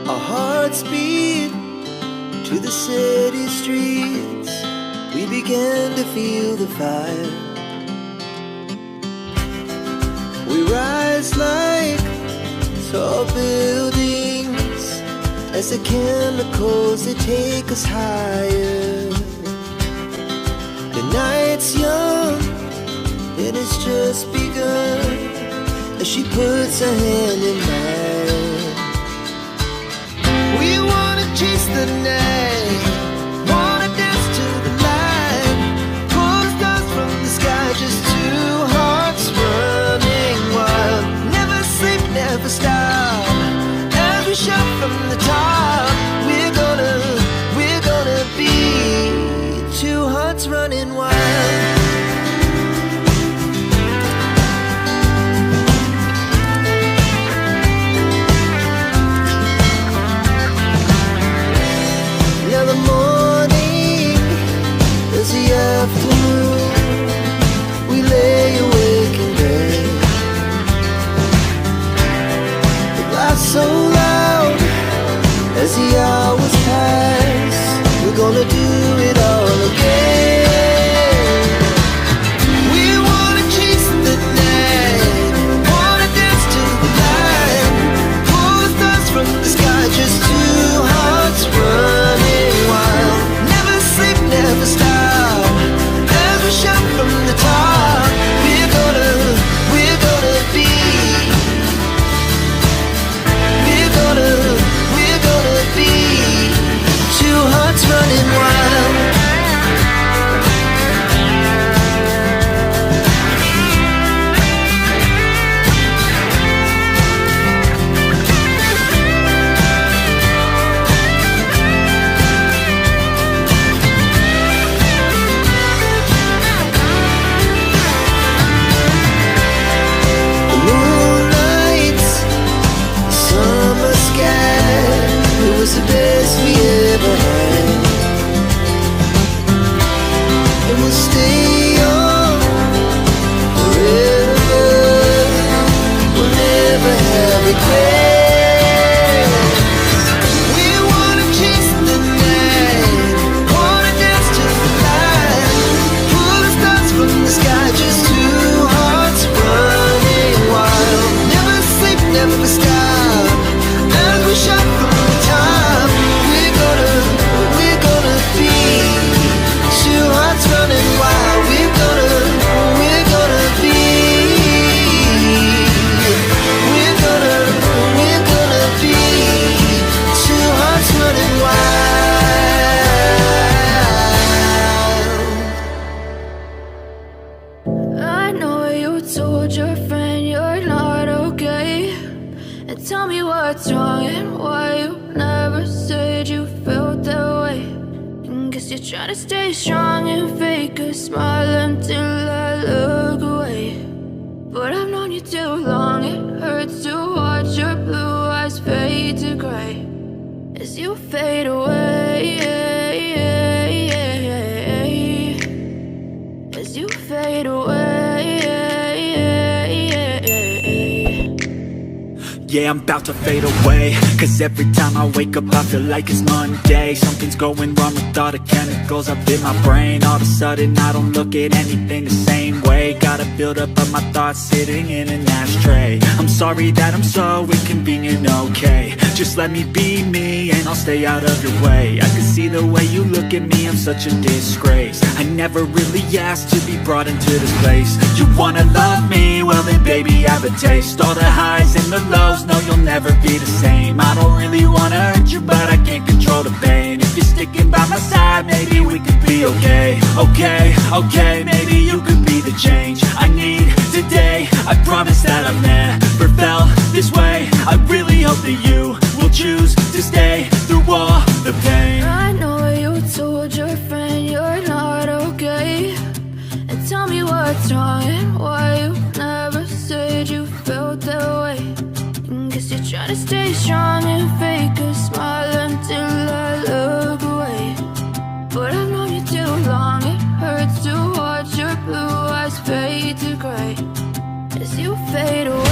Our hearts beat to the city streets. We began to feel the fire. We rise like tall buildings as the chemicals, they take us higher. The night's young and it's just begun as she puts her hand in mine. We wanna chase the night, wanna dance to the light, pull the stars from the sky, just two hearts running wild. Never sleep, never stop, as we shout from the top. We're gonna be two hearts running wild. Afternoon, we lay awake in bed. The laughs so loud as the hours pass. We're gonna do it all again. We wanna chase the night, wanna dance to the light, pull the stars from the sky, just two hearts running wild. Never sleep, never stop, shout from the top. We're gonna be. We're gonna be two hearts running wild. The best we ever had, and we'll stay on forever. We'll never have regrets. We wanna chase the night, wanna dance to the light, pull the stars from the sky, just two hearts running wild. Never sleep, never stop, as we shout from the top. Running wild, we're gonna be. We're gonna be two hearts running wild. I know you told your friend you're not okay, and tell me what's wrong and why you never said you felt that way. Guess you're trying to stay strong and fake a smile until I look away. But I've known you too long, it hurts to watch your blue eyes fade to gray as you fade away. As you fade away. Yeah, I'm about to fade away, cause every time I wake up I feel like it's Monday. Something's going wrong with all the chemicals up in my brain. All of a sudden I don't look at anything the same way. Gotta build up of my thoughts sitting in an ashtray. I'm sorry that I'm so inconvenient, okay. Just let me be me and I'll stay out of your way. I can see the way you look at me, I'm such a disgrace. I never really asked to be brought into this place. You wanna love me? Well then baby I have a taste. All the highs and the lows, no you'll never be the same. I don't really wanna hurt you but I can't control the pain. If you're sticking by my side maybe we could be okay. Okay, maybe you could be the change I need today. I promise that I've never felt this way. I really hope that you will choose to stay through all the pain. I know you told your friend you're not okay, and tell me what's wrong and why you never said you felt that way. Guess you're trying to stay strong and fake a smile until I look away. But I've known you too long, it hurts to watch your blue eyes fade to gray as you fade away.